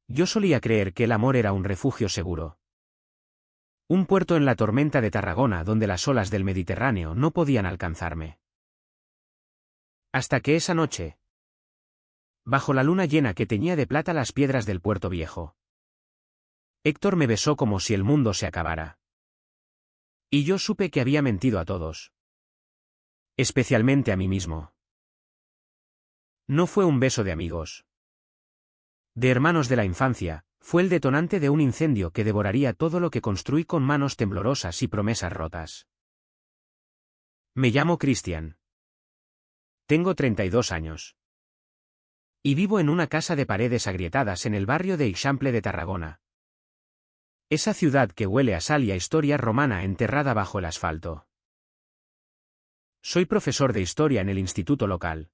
Yo solía creer que el amor era un refugio seguro. Un puerto en la tormenta de Tarragona donde las olas del Mediterráneo no podían alcanzarme. Hasta que esa noche, bajo la luna llena que teñía de plata las piedras del puerto viejo, Héctor me besó como si el mundo se acabara. Y yo supe que había mentido a todos. Especialmente a mí mismo. No fue un beso de amigos. De hermanos de la infancia, fue el detonante de un incendio que devoraría todo lo que construí con manos temblorosas y promesas rotas. Me llamo Christian. Tengo 32 años. Y vivo en una casa de paredes agrietadas en el barrio de Eixample de Tarragona. Esa ciudad que huele a sal y a historia romana enterrada bajo el asfalto. Soy profesor de historia en el instituto local.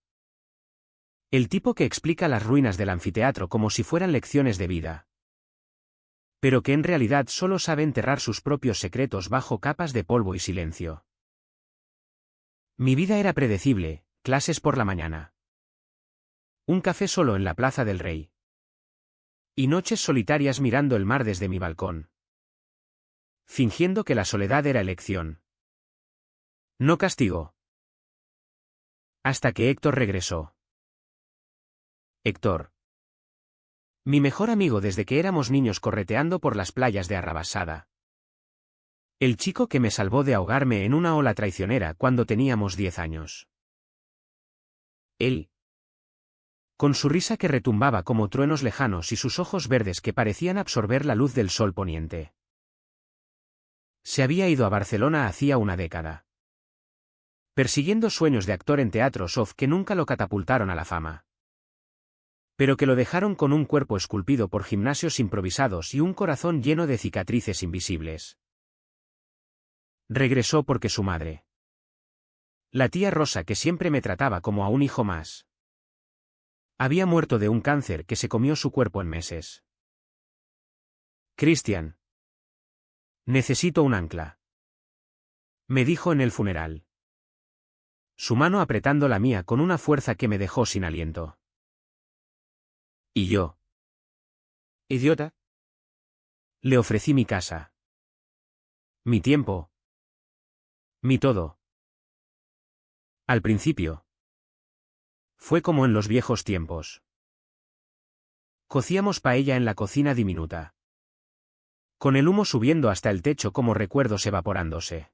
El tipo que explica las ruinas del anfiteatro como si fueran lecciones de vida. Pero que en realidad solo sabe enterrar sus propios secretos bajo capas de polvo y silencio. Mi vida era predecible, clases por la mañana. Un café solo en la Plaza del Rey. Y noches solitarias mirando el mar desde mi balcón. Fingiendo que la soledad era elección. No castigo. Hasta que Héctor regresó. Héctor. Mi mejor amigo desde que éramos niños correteando por las playas de Arrabasada. El chico que me salvó de ahogarme en una ola traicionera cuando teníamos 10 años. Él. Con su risa que retumbaba como truenos lejanos y sus ojos verdes que parecían absorber la luz del sol poniente. Se había ido a Barcelona hacía una década. Persiguiendo sueños de actor en teatros off que nunca lo catapultaron a la fama. Pero que lo dejaron con un cuerpo esculpido por gimnasios improvisados y un corazón lleno de cicatrices invisibles. Regresó porque su madre. La tía Rosa que siempre me trataba como a un hijo más. Había muerto de un cáncer que se comió su cuerpo en meses. Christian. Necesito un ancla. Me dijo en el funeral. Su mano apretando la mía con una fuerza que me dejó sin aliento. ¿Y yo? ¿Idiota? Le ofrecí mi casa. Mi tiempo. Mi todo. Al principio. Fue como en los viejos tiempos. Cocíamos paella en la cocina diminuta. Con el humo subiendo hasta el techo como recuerdos evaporándose.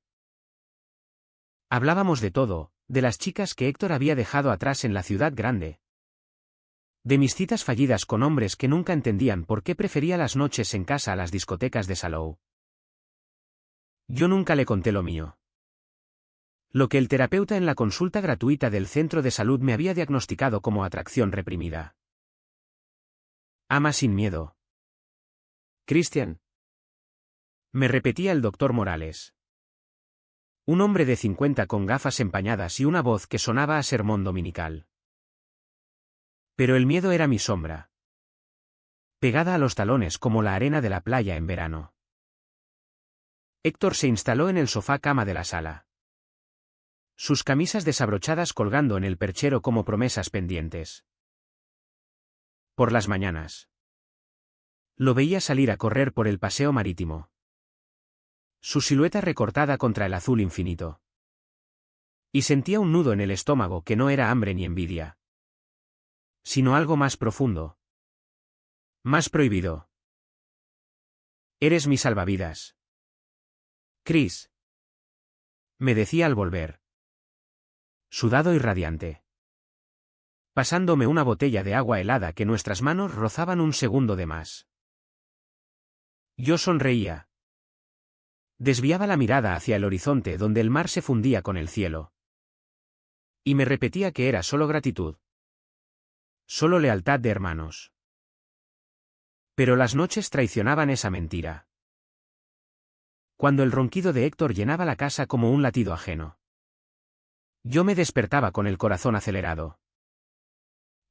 Hablábamos de todo, de las chicas que Héctor había dejado atrás en la ciudad grande. De mis citas fallidas con hombres que nunca entendían por qué prefería las noches en casa a las discotecas de Salou. Yo nunca le conté lo mío. Lo que el terapeuta en la consulta gratuita del centro de salud me había diagnosticado como atracción reprimida. Ama sin miedo. Christian. Me repetía el doctor Morales. Un hombre de 50 con gafas empañadas y una voz que sonaba a sermón dominical. Pero el miedo era mi sombra. Pegada a los talones como la arena de la playa en verano. Héctor se instaló en el sofá cama de la sala. Sus camisas desabrochadas colgando en el perchero como promesas pendientes. Por las mañanas. Lo veía salir a correr por el paseo marítimo. Su silueta recortada contra el azul infinito. Y sentía un nudo en el estómago que no era hambre ni envidia. Sino algo más profundo. Más prohibido. Eres mi salvavidas. Chris. Me decía al volver. Sudado y radiante. Pasándome una botella de agua helada que nuestras manos rozaban un segundo de más. Yo sonreía. Desviaba la mirada hacia el horizonte donde el mar se fundía con el cielo. Y me repetía que era solo gratitud. Solo lealtad de hermanos. Pero las noches traicionaban esa mentira. Cuando el ronquido de Héctor llenaba la casa como un latido ajeno. Yo me despertaba con el corazón acelerado.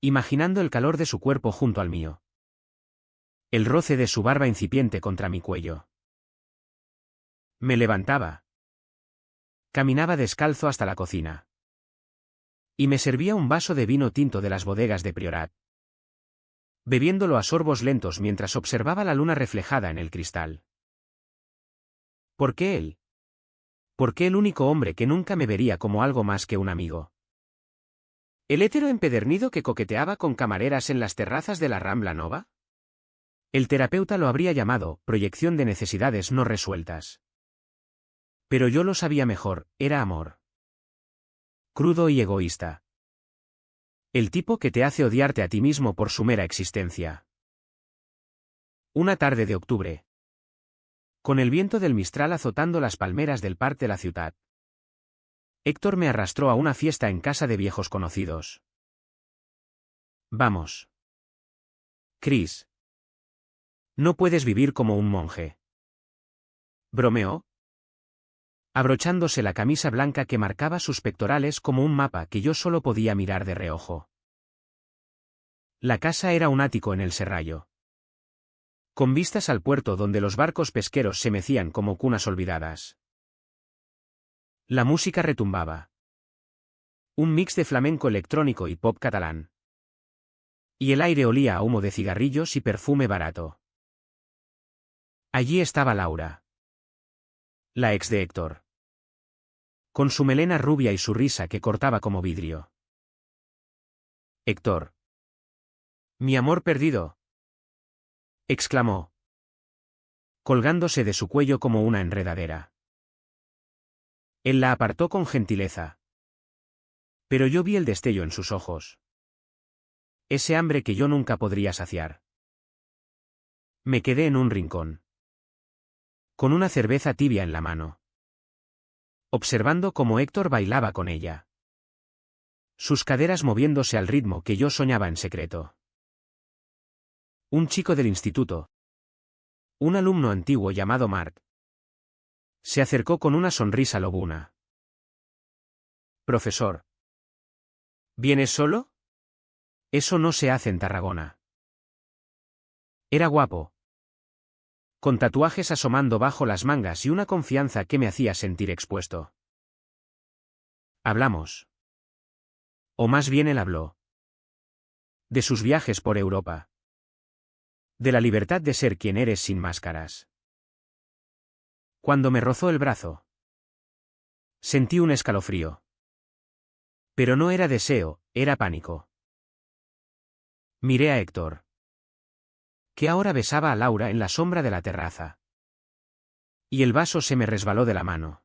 Imaginando el calor de su cuerpo junto al mío. El roce de su barba incipiente contra mi cuello. Me levantaba. Caminaba descalzo hasta la cocina. Y me servía un vaso de vino tinto de las bodegas de Priorat. bebiéndolo a sorbos lentos mientras observaba la luna reflejada en el cristal. ¿Por qué él? ¿Por qué el único hombre que nunca me vería como algo más que un amigo? ¿El hétero empedernido que coqueteaba con camareras en las terrazas de la Rambla Nova? El terapeuta lo habría llamado proyección de necesidades no resueltas. Pero yo lo sabía mejor, era amor. Crudo y egoísta. El tipo que te hace odiarte a ti mismo por su mera existencia. Una tarde de octubre. Con el viento del Mistral azotando las palmeras del parc de la ciudad. Héctor me arrastró a una fiesta en casa de viejos conocidos. Vamos. Chris. No puedes vivir como un monje. ¿Bromeó? Abrochándose la camisa blanca que marcaba sus pectorales como un mapa que yo solo podía mirar de reojo. La casa era un ático en el Serrallo. Con vistas al puerto donde los barcos pesqueros se mecían como cunas olvidadas. La música retumbaba. Un mix de flamenco electrónico y pop catalán. Y el aire olía a humo de cigarrillos y perfume barato. Allí estaba Laura. La ex de Héctor. Con su melena rubia y su risa que cortaba como vidrio. Héctor. Mi amor perdido. Exclamó. Colgándose de su cuello como una enredadera. Él la apartó con gentileza. Pero yo vi el destello en sus ojos. Ese hambre que yo nunca podría saciar. Me quedé en un rincón. Con una cerveza tibia en la mano. Observando cómo Héctor bailaba con ella. Sus caderas moviéndose al ritmo que yo soñaba en secreto. Un chico del instituto. Un alumno antiguo llamado Mark. Se acercó con una sonrisa lobuna. Profesor. ¿Vienes solo? Eso no se hace en Tarragona. Era guapo. Con tatuajes asomando bajo las mangas y una confianza que me hacía sentir expuesto. Hablamos. O más bien él habló. De sus viajes por Europa. De la libertad de ser quien eres sin máscaras. Cuando me rozó el brazo. Sentí un escalofrío. Pero no era deseo, era pánico. Miré a Héctor. Que ahora besaba a Laura en la sombra de la terraza. Y el vaso se me resbaló de la mano.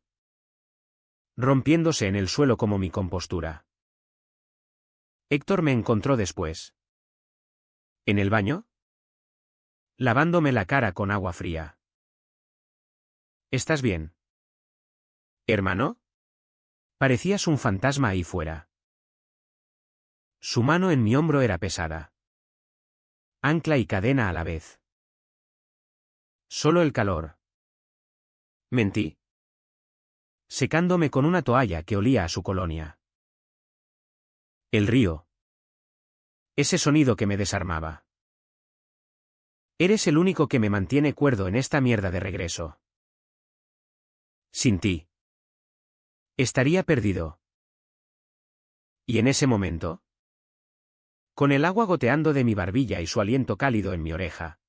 Rompiéndose en el suelo como mi compostura. Héctor me encontró después. ¿En el baño? Lavándome la cara con agua fría. ¿Estás bien? ¿Hermano? Parecías un fantasma ahí fuera. Su mano en mi hombro era pesada. Ancla y cadena a la vez. Solo el calor. Mentí. Secándome con una toalla que olía a su colonia. El río. Ese sonido que me desarmaba. Eres el único que me mantiene cuerdo en esta mierda de regreso. Sin ti. Estaría perdido. Y en ese momento. Con el agua goteando de mi barbilla y su aliento cálido en mi oreja.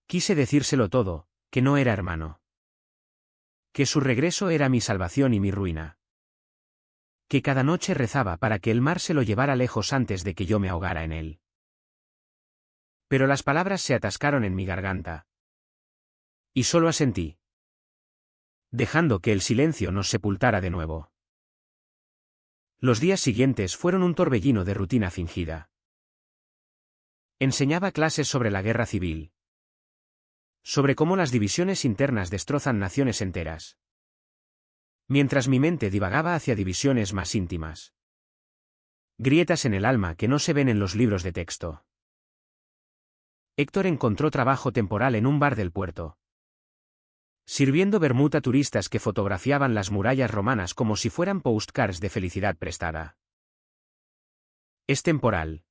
Quise decírselo todo, que no era hermano. Que su regreso era mi salvación y mi ruina. Que cada noche rezaba para que el mar se lo llevara lejos antes de que yo me ahogara en él. Pero las palabras se atascaron en mi garganta. Y solo asentí. Dejando que el silencio nos sepultara de nuevo. Los días siguientes fueron un torbellino de rutina fingida. Enseñaba clases sobre la guerra civil. Sobre cómo las divisiones internas destrozan naciones enteras. Mientras mi mente divagaba hacia divisiones más íntimas. Grietas en el alma que no se ven en los libros de texto. Héctor encontró trabajo temporal en un bar del puerto. Sirviendo vermut a turistas que fotografiaban las murallas romanas como si fueran postcards de felicidad prestada. Es temporal.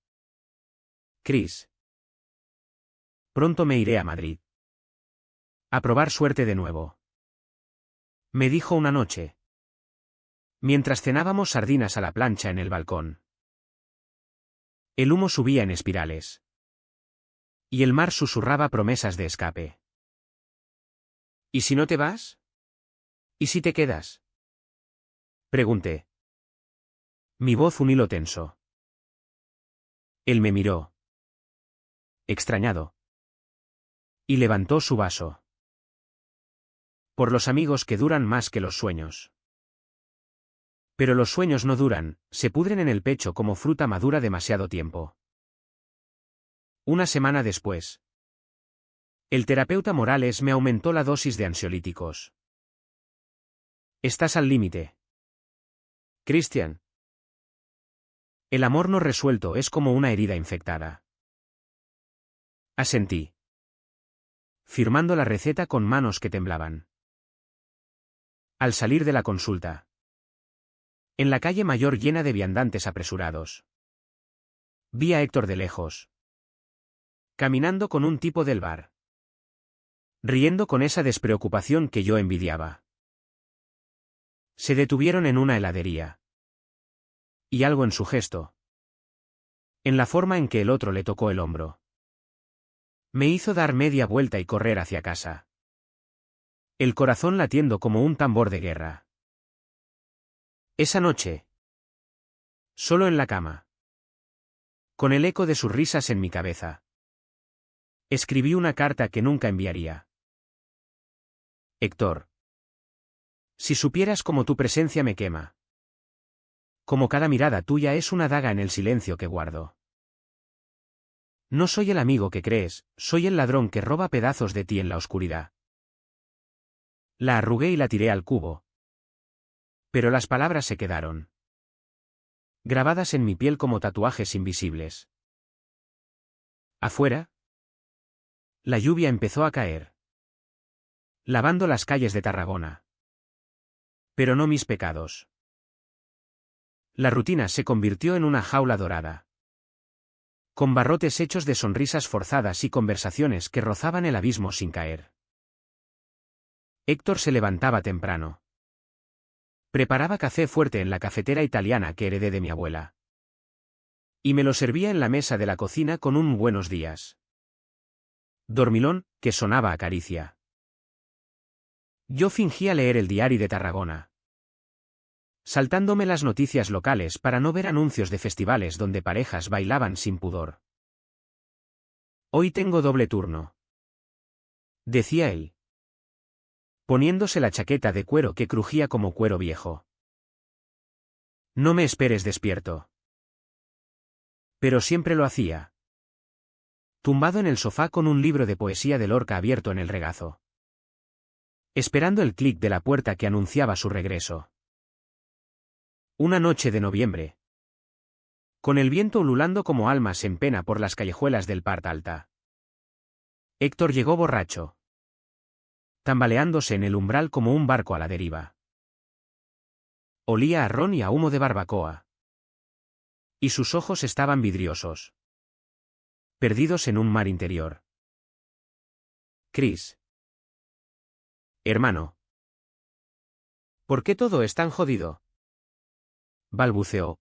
Chris. Pronto me iré a Madrid. A probar suerte de nuevo. Me dijo una noche. Mientras cenábamos sardinas a la plancha en el balcón. El humo subía en espirales. Y el mar susurraba promesas de escape. ¿Y si no te vas? ¿Y si te quedas? Pregunté. Mi voz un hilo tenso. Él me miró. Extrañado. Y levantó su vaso. Por los amigos que duran más que los sueños. Pero los sueños no duran, se pudren en el pecho como fruta madura demasiado tiempo. Una semana después. El terapeuta Morales me aumentó la dosis de ansiolíticos. Estás al límite. Christian. El amor no resuelto es como una herida infectada. Asentí. Firmando la receta con manos que temblaban. Al salir de la consulta. En la calle mayor llena de viandantes apresurados. Vi a Héctor de lejos. Caminando con un tipo del bar. Riendo con esa despreocupación que yo envidiaba. Se detuvieron en una heladería. Y algo en su gesto. En la forma en que el otro le tocó el hombro. Me hizo dar media vuelta y correr hacia casa. El corazón latiendo como un tambor de guerra. Esa noche. Solo en la cama. Con el eco de sus risas en mi cabeza. Escribí una carta que nunca enviaría. Héctor. Si supieras cómo tu presencia me quema. Como cada mirada tuya es una daga en el silencio que guardo. No soy el amigo que crees, soy el ladrón que roba pedazos de ti en la oscuridad. La arrugué y la tiré al cubo. Pero las palabras se quedaron. Grabadas en mi piel como tatuajes invisibles. Afuera. La lluvia empezó a caer. Lavando las calles de Tarragona. Pero no mis pecados. La rutina se convirtió en una jaula dorada. Con barrotes hechos de sonrisas forzadas y conversaciones que rozaban el abismo sin caer. Héctor se levantaba temprano. Preparaba café fuerte en la cafetera italiana que heredé de mi abuela. Y me lo servía en la mesa de la cocina con un buenos días. Dormilón, que sonaba a caricia. Yo fingía leer el diario de Tarragona. Saltándome las noticias locales para no ver anuncios de festivales donde parejas bailaban sin pudor. Hoy tengo doble turno. Decía él. Poniéndose la chaqueta de cuero que crujía como cuero viejo. No me esperes despierto. Pero siempre lo hacía. Tumbado en el sofá con un libro de poesía de Lorca abierto en el regazo. Esperando el clic de la puerta que anunciaba su regreso. Una noche de noviembre. Con el viento ululando como almas en pena por las callejuelas del Part Alta. Héctor llegó borracho. Tambaleándose en el umbral como un barco a la deriva. Olía a ron y a humo de barbacoa. Y sus ojos estaban vidriosos. Perdidos en un mar interior. Chris. Hermano. ¿Por qué todo es tan jodido? Balbuceó.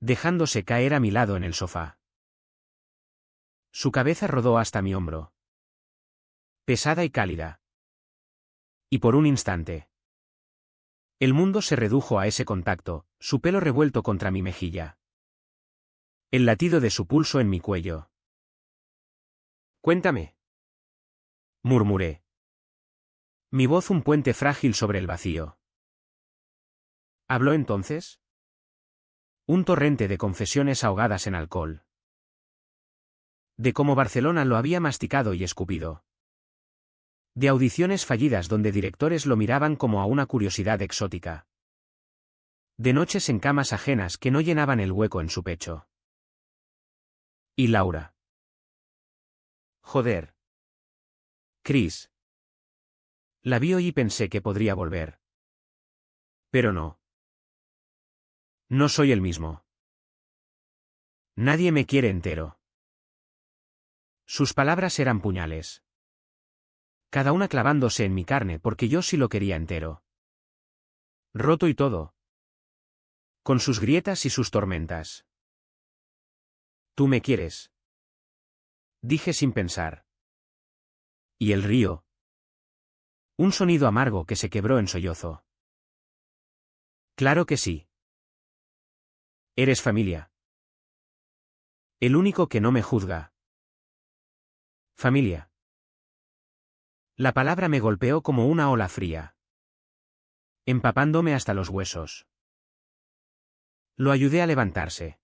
Dejándose caer a mi lado en el sofá. Su cabeza rodó hasta mi hombro. Pesada y cálida. Y por un instante. El mundo se redujo a ese contacto, su pelo revuelto contra mi mejilla. El latido de su pulso en mi cuello. Cuéntame. Murmuré. Mi voz un puente frágil sobre el vacío. ¿Habló entonces? Un torrente de confesiones ahogadas en alcohol. De cómo Barcelona lo había masticado y escupido. De audiciones fallidas donde directores lo miraban como a una curiosidad exótica. De noches en camas ajenas que no llenaban el hueco en su pecho. Y Laura. Joder. Chris. La vi hoy y pensé que podría volver. Pero no. No soy el mismo. Nadie me quiere entero. Sus palabras eran puñales. Cada una clavándose en mi carne porque yo sí lo quería entero. Roto y todo. Con sus grietas y sus tormentas. ¿Tú me quieres? Dije sin pensar. ¿Y el río? Un sonido amargo que se quebró en sollozo. Claro que sí. Eres familia. El único que no me juzga. Familia. La palabra me golpeó como una ola fría, empapándome hasta los huesos. Lo ayudé a levantarse.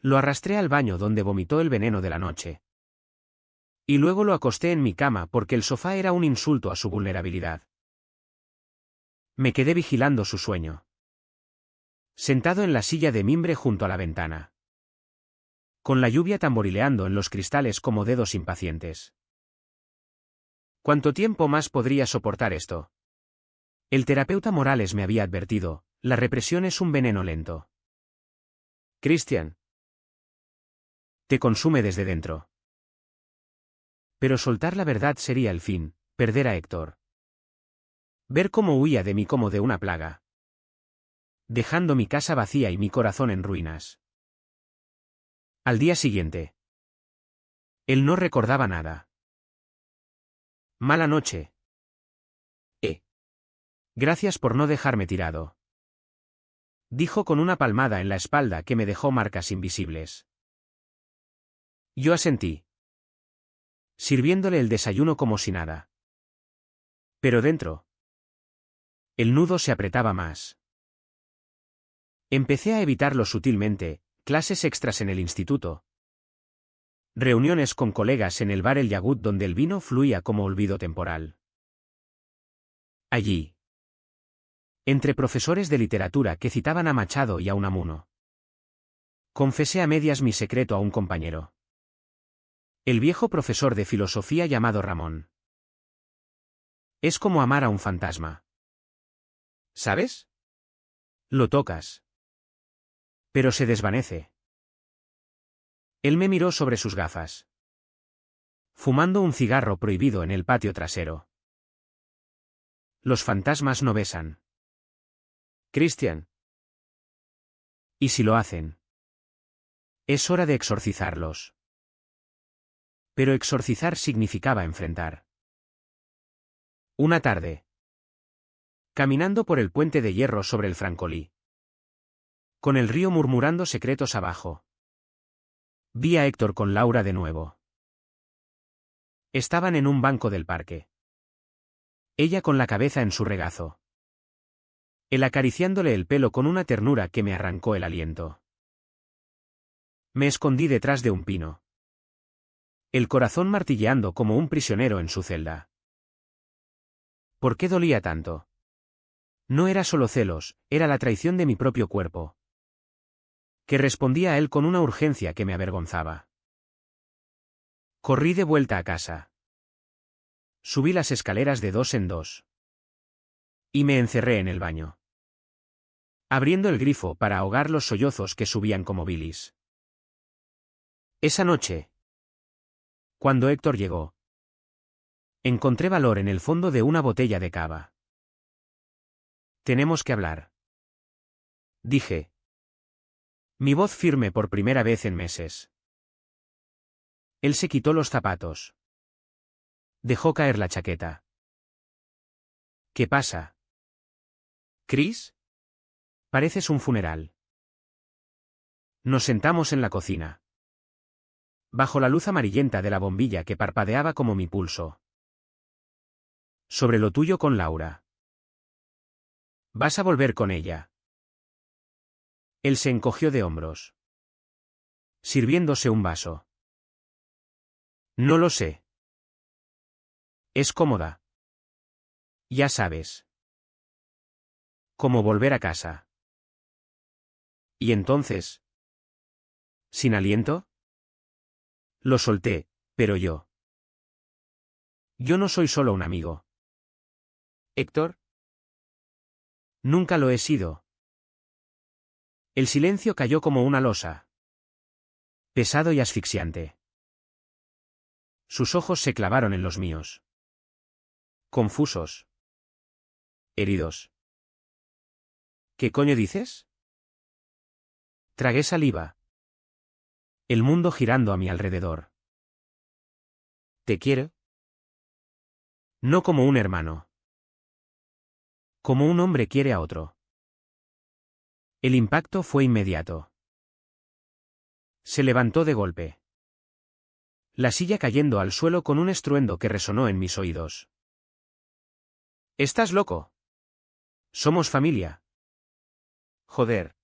Lo arrastré al baño donde vomitó el veneno de la noche. Y luego lo acosté en mi cama porque el sofá era un insulto a su vulnerabilidad. Me quedé vigilando su sueño. Sentado en la silla de mimbre junto a la ventana. Con la lluvia tamborileando en los cristales como dedos impacientes. ¿Cuánto tiempo más podría soportar esto? El terapeuta Morales me había advertido, la represión es un veneno lento. Christian. Te consume desde dentro. Pero soltar la verdad sería el fin, perder a Héctor. Ver cómo huía de mí como de una plaga. Dejando mi casa vacía y mi corazón en ruinas. Al día siguiente. Él no recordaba nada. Mala noche. Gracias por no dejarme tirado. Dijo con una palmada en la espalda que me dejó marcas invisibles. Yo asentí. Sirviéndole el desayuno como si nada. Pero dentro. El nudo se apretaba más. Empecé a evitarlo sutilmente, clases extras en el instituto. Reuniones con colegas en el bar El Yagut donde el vino fluía como olvido temporal. Allí. Entre profesores de literatura que citaban a Machado y a Unamuno. Confesé a medias mi secreto a un compañero. El viejo profesor de filosofía llamado Ramón. Es como amar a un fantasma. ¿Sabes? Lo tocas. Pero se desvanece. Él me miró sobre sus gafas. Fumando un cigarro prohibido en el patio trasero. Los fantasmas no besan. Christian. ¿Y si lo hacen? Es hora de exorcizarlos. Pero exorcizar significaba enfrentar. Una tarde. Caminando por el puente de hierro sobre el Francolí. Con el río murmurando secretos abajo. Vi a Héctor con Laura de nuevo. Estaban en un banco del parque. Ella con la cabeza en su regazo. Él acariciándole el pelo con una ternura que me arrancó el aliento. Me escondí detrás de un pino. El corazón martilleando como un prisionero en su celda. ¿Por qué dolía tanto? No era solo celos, era la traición de mi propio cuerpo. Que respondía a él con una urgencia que me avergonzaba. Corrí de vuelta a casa. Subí las escaleras de 2 en 2. Y me encerré en el baño. Abriendo el grifo para ahogar los sollozos que subían como bilis. Esa noche. Cuando Héctor llegó. Encontré valor en el fondo de una botella de cava. Tenemos que hablar. Dije. Mi voz firme por primera vez en meses. Él se quitó los zapatos. Dejó caer la chaqueta. ¿Qué pasa? ¿Chris? Pareces un funeral. Nos sentamos en la cocina. Bajo la luz amarillenta de la bombilla que parpadeaba como mi pulso. Sobre lo tuyo con Laura. ¿Vas a volver con ella? Él se encogió de hombros. Sirviéndose un vaso. No lo sé. Es cómoda. Ya sabes. Como volver a casa. ¿Y entonces? ¿Sin aliento? Lo solté, pero yo. Yo no soy solo un amigo. ¿Héctor? Nunca lo he sido. El silencio cayó como una losa. Pesado y asfixiante. Sus ojos se clavaron en los míos. Confusos. Heridos. ¿Qué coño dices? Tragué saliva. El mundo girando a mi alrededor. Te quiero. No como un hermano. Como un hombre quiere a otro. El impacto fue inmediato. Se levantó de golpe. La silla cayendo al suelo con un estruendo que resonó en mis oídos. ¿Estás loco? Somos familia. Joder.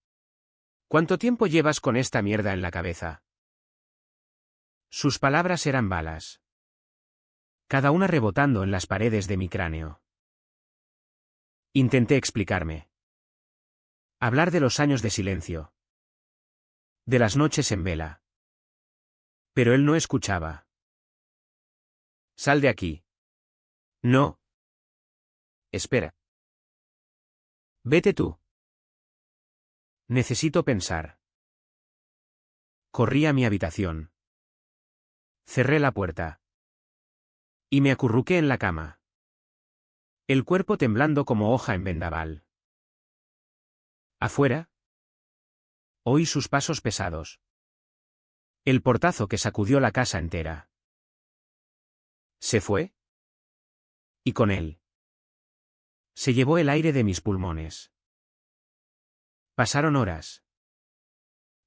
¿Cuánto tiempo llevas con esta mierda en la cabeza? Sus palabras eran balas. Cada una rebotando en las paredes de mi cráneo. Intenté explicarme. Hablar de los años de silencio. De las noches en vela. Pero él no escuchaba. Sal de aquí. No. Espera. Vete tú. Necesito pensar. Corrí a mi habitación. Cerré la puerta. Y me acurruqué en la cama. El cuerpo temblando como hoja en vendaval. Afuera. Oí sus pasos pesados. El portazo que sacudió la casa entera. ¿Se fue? Y con él. Se llevó el aire de mis pulmones. Pasaron horas.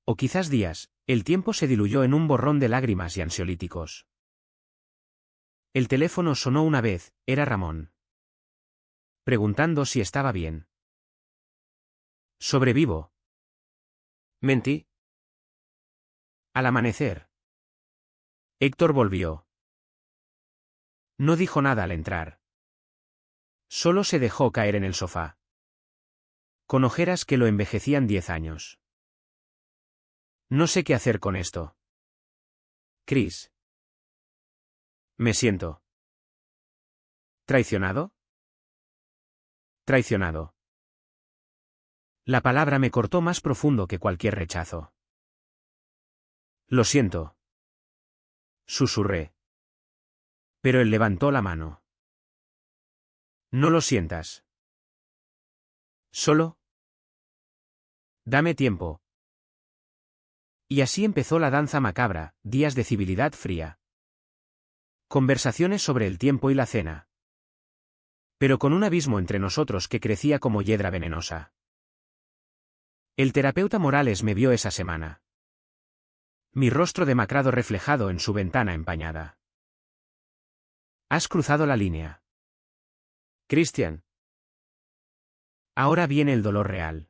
O quizás días, el tiempo se diluyó en un borrón de lágrimas y ansiolíticos. El teléfono sonó una vez, era Ramón. Preguntando si estaba bien. Sobrevivo. Mentí. Al amanecer. Héctor volvió. No dijo nada al entrar. Solo se dejó caer en el sofá. Con ojeras que lo envejecían 10 años. No sé qué hacer con esto. Chris. Me siento. ¿Traicionado? Traicionado. La palabra me cortó más profundo que cualquier rechazo. Lo siento. Susurré. Pero él levantó la mano. No lo sientas. Solo. Dame tiempo. Y así empezó la danza macabra, días de civilidad fría. Conversaciones sobre el tiempo y la cena. Pero con un abismo entre nosotros que crecía como hiedra venenosa. El terapeuta Morales me vio esa semana. Mi rostro demacrado reflejado en su ventana empañada. Has cruzado la línea. Christian. Ahora viene el dolor real.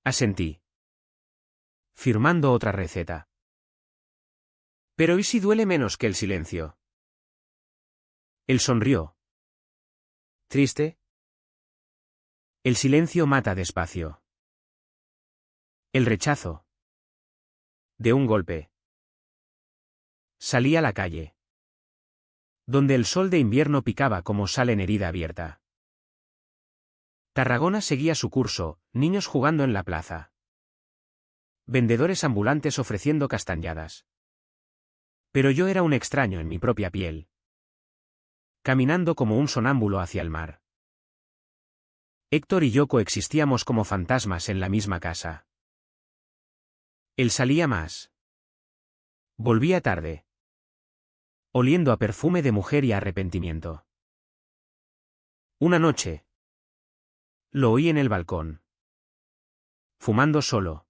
Asentí. Firmando otra receta. Pero ¿y si duele menos que el silencio? Él sonrió. ¿Triste? El silencio mata despacio. El rechazo. De un golpe. Salí a la calle. Donde el sol de invierno picaba como sal en herida abierta. Tarragona seguía su curso, niños jugando en la plaza. Vendedores ambulantes ofreciendo castañadas. Pero yo era un extraño en mi propia piel. Caminando como un sonámbulo hacia el mar. Héctor y yo coexistíamos como fantasmas en la misma casa. Él salía más. Volvía tarde. Oliendo a perfume de mujer y a arrepentimiento. Una noche. Lo oí en el balcón. Fumando solo.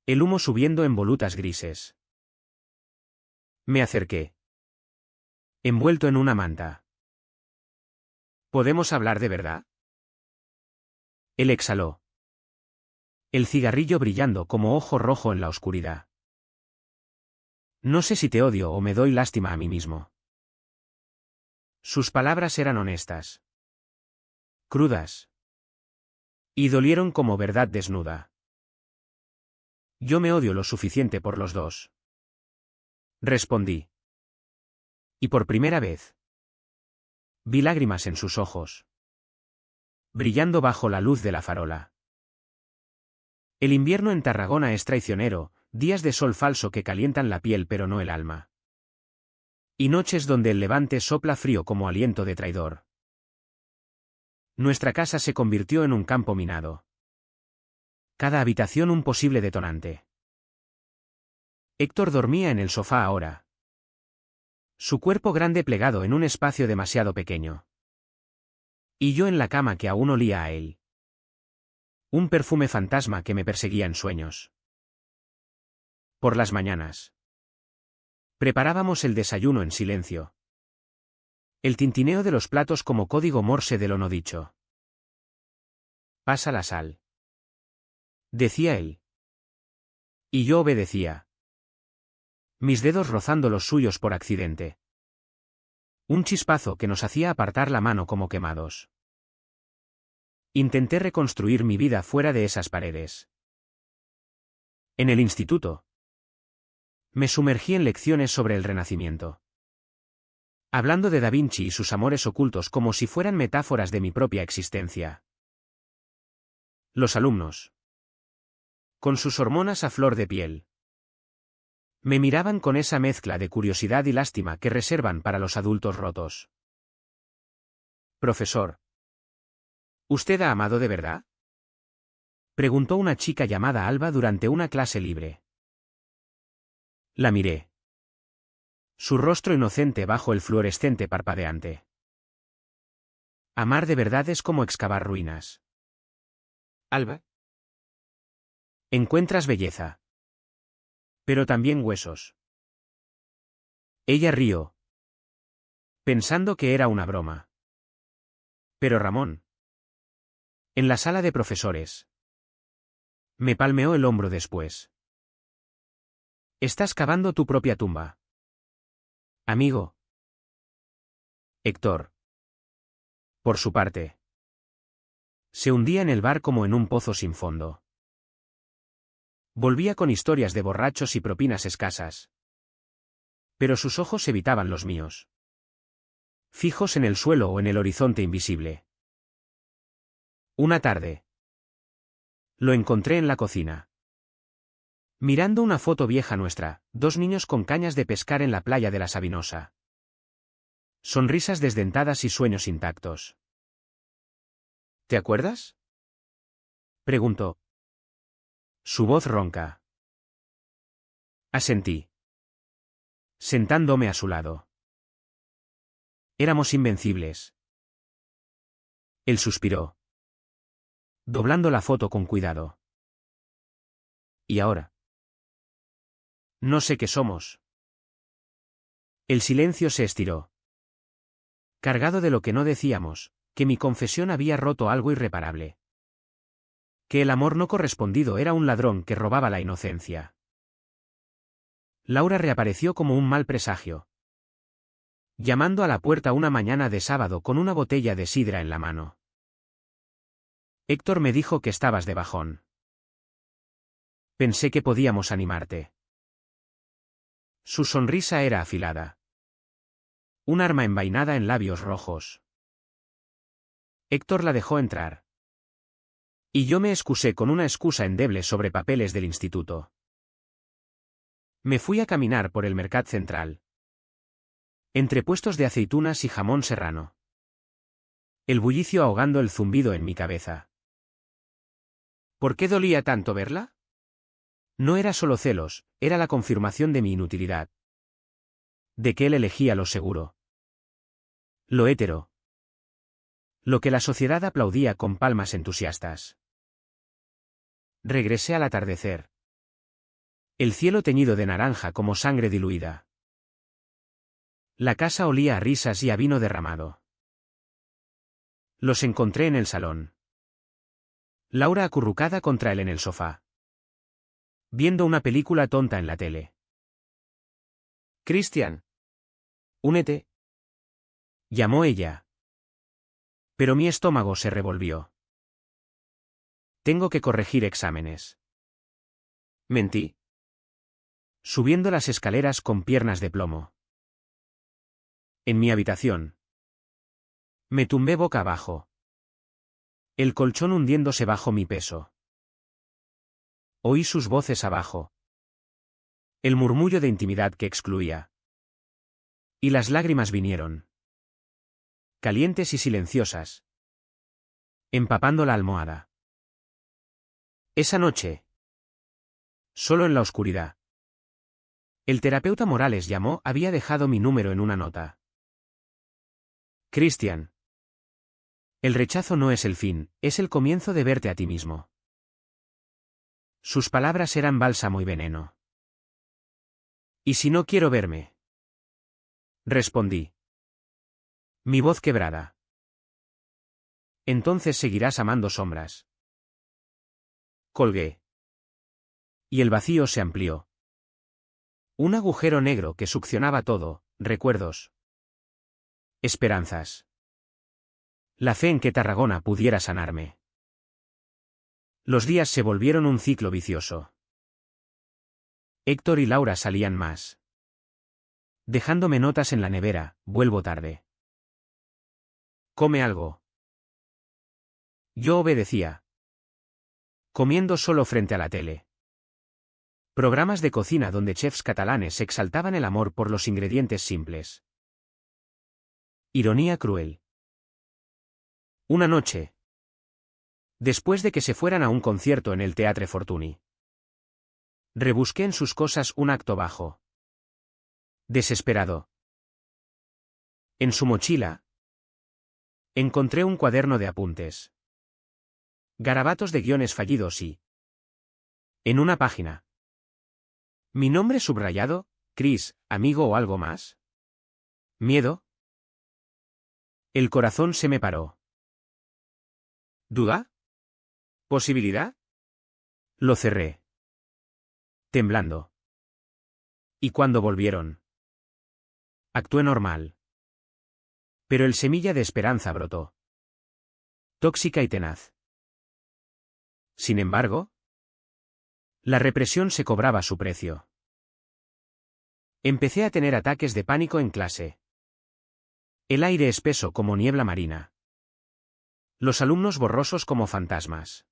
El humo subiendo en volutas grises. Me acerqué. Envuelto en una manta. ¿Podemos hablar de verdad? Él exhaló. El cigarrillo brillando como ojo rojo en la oscuridad. No sé si te odio o me doy lástima a mí mismo. Sus palabras eran honestas. Crudas. Y dolieron como verdad desnuda. Yo me odio lo suficiente por los dos. Respondí. Y por primera vez. Vi lágrimas en sus ojos. Brillando bajo la luz de la farola. El invierno en Tarragona es traicionero, días de sol falso que calientan la piel pero no el alma. Y noches donde el levante sopla frío como aliento de traidor. Nuestra casa se convirtió en un campo minado. Cada habitación un posible detonante. Héctor dormía en el sofá ahora. Su cuerpo grande plegado en un espacio demasiado pequeño. Y yo en la cama que aún olía a él. Un perfume fantasma que me perseguía en sueños. Por las mañanas. Preparábamos el desayuno en silencio. El tintineo de los platos como código morse de lo no dicho. Pasa la sal. Decía él. Y yo obedecía. Mis dedos rozando los suyos por accidente. Un chispazo que nos hacía apartar la mano como quemados. Intenté reconstruir mi vida fuera de esas paredes. En el instituto. Me sumergí en lecciones sobre el Renacimiento. Hablando de Da Vinci y sus amores ocultos como si fueran metáforas de mi propia existencia. Los alumnos. Con sus hormonas a flor de piel. Me miraban con esa mezcla de curiosidad y lástima que reservan para los adultos rotos. Profesor. ¿Usted ha amado de verdad? Preguntó una chica llamada Alba durante una clase libre. La miré. Su rostro inocente bajo el fluorescente parpadeante. Amar de verdad es como excavar ruinas. Alba. Encuentras belleza. Pero también huesos. Ella rió. Pensando que era una broma. Pero Ramón. En la sala de profesores. Me palmeó el hombro después. Estás cavando tu propia tumba. Amigo. Héctor. Por su parte. Se hundía en el bar como en un pozo sin fondo. Volvía con historias de borrachos y propinas escasas. Pero sus ojos evitaban los míos. Fijos en el suelo o en el horizonte invisible. Una tarde. Lo encontré en la cocina. Mirando una foto vieja nuestra, dos niños con cañas de pescar en la playa de la Sabinosa. Sonrisas desdentadas y sueños intactos. ¿Te acuerdas? Preguntó. Su voz ronca. Asentí. Sentándome a su lado. Éramos invencibles. Él suspiró. Doblando la foto con cuidado. ¿Y ahora? No sé qué somos. El silencio se estiró. Cargado de lo que no decíamos, que mi confesión había roto algo irreparable. Que el amor no correspondido era un ladrón que robaba la inocencia. Laura reapareció como un mal presagio. Llamando a la puerta una mañana de sábado con una botella de sidra en la mano. Héctor me dijo que estabas de bajón. Pensé que podíamos animarte. Su sonrisa era afilada. Un arma envainada en labios rojos. Héctor la dejó entrar. Y yo me excusé con una excusa endeble sobre papeles del instituto. Me fui a caminar por el Mercat Central. Entre puestos de aceitunas y jamón serrano. El bullicio ahogando el zumbido en mi cabeza. ¿Por qué dolía tanto verla? No era solo celos, era la confirmación de mi inutilidad. De que él elegía lo seguro. Lo hétero. Lo que la sociedad aplaudía con palmas entusiastas. Regresé al atardecer. El cielo teñido de naranja como sangre diluida. La casa olía a risas y a vino derramado. Los encontré en el salón. Laura acurrucada contra él en el sofá. Viendo una película tonta en la tele. Christian. Únete. Llamó ella. Pero mi estómago se revolvió. Tengo que corregir exámenes. Mentí. Subiendo las escaleras con piernas de plomo. En mi habitación. Me tumbé boca abajo. El colchón hundiéndose bajo mi peso. Oí sus voces abajo. El murmullo de intimidad que excluía. Y las lágrimas vinieron. Calientes y silenciosas. Empapando la almohada. Esa noche. Solo en la oscuridad. El terapeuta Morales llamó, había dejado mi número en una nota. Christian. El rechazo no es el fin, es el comienzo de verte a ti mismo. Sus palabras eran bálsamo y veneno. ¿Y si no quiero verme? Respondí. Mi voz quebrada. Entonces seguirás amando sombras. Colgué. Y el vacío se amplió. Un agujero negro que succionaba todo, recuerdos. Esperanzas. La fe en que Tarragona pudiera sanarme. Los días se volvieron un ciclo vicioso. Héctor y Laura salían más. Dejándome notas en la nevera, vuelvo tarde. Come algo. Yo obedecía. Comiendo solo frente a la tele. Programas de cocina donde chefs catalanes exaltaban el amor por los ingredientes simples. Ironía cruel. Una noche. Después de que se fueran a un concierto en el Teatre Fortuny. Rebusqué en sus cosas un acto bajo. Desesperado. En su mochila. Encontré un cuaderno de apuntes. Garabatos de guiones fallidos y... En una página. Mi nombre subrayado, Chris, amigo o algo más. ¿Miedo? El corazón se me paró. ¿Duda? ¿Posibilidad? Lo cerré. Temblando. ¿Y cuando volvieron? Actué normal. Pero el semilla de esperanza brotó. Tóxica y tenaz. Sin embargo, la represión se cobraba su precio. Empecé a tener ataques de pánico en clase. El aire espeso como niebla marina. Los alumnos borrosos como fantasmas.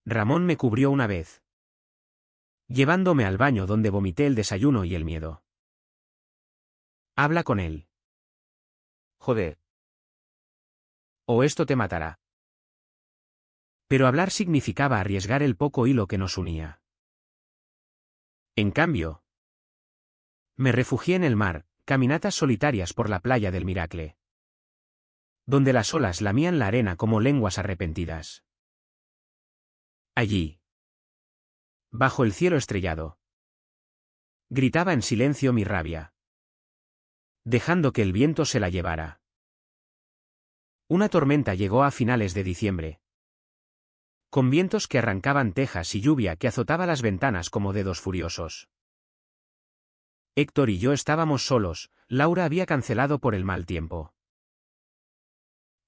Ramón me cubrió una vez. Llevándome al baño donde vomité el desayuno y el miedo. Habla con él. Joder. O esto te matará. Pero hablar significaba arriesgar el poco hilo que nos unía. En cambio, me refugié en el mar, caminatas solitarias por la playa del Miracle. Donde las olas lamían la arena como lenguas arrepentidas. Allí. Bajo el cielo estrellado. Gritaba en silencio mi rabia. Dejando que el viento se la llevara. Una tormenta llegó a finales de diciembre. Con vientos que arrancaban tejas y lluvia que azotaba las ventanas como dedos furiosos. Héctor y yo estábamos solos, Laura había cancelado por el mal tiempo.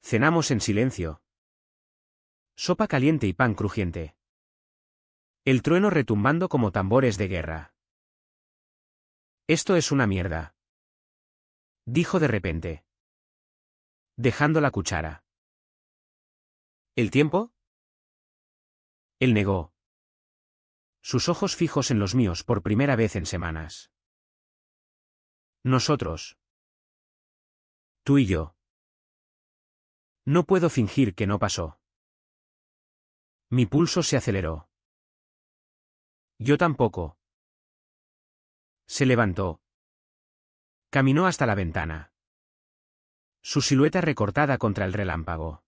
Cenamos en silencio. Sopa caliente y pan crujiente. El trueno retumbando como tambores de guerra. Esto es una mierda. Dijo de repente. Dejando la cuchara. ¿El tiempo? Él negó. Sus ojos fijos en los míos por primera vez en semanas. Nosotros. Tú y yo. No puedo fingir que no pasó. Mi pulso se aceleró. Yo tampoco. Se levantó. Caminó hasta la ventana. Su silueta recortada contra el relámpago.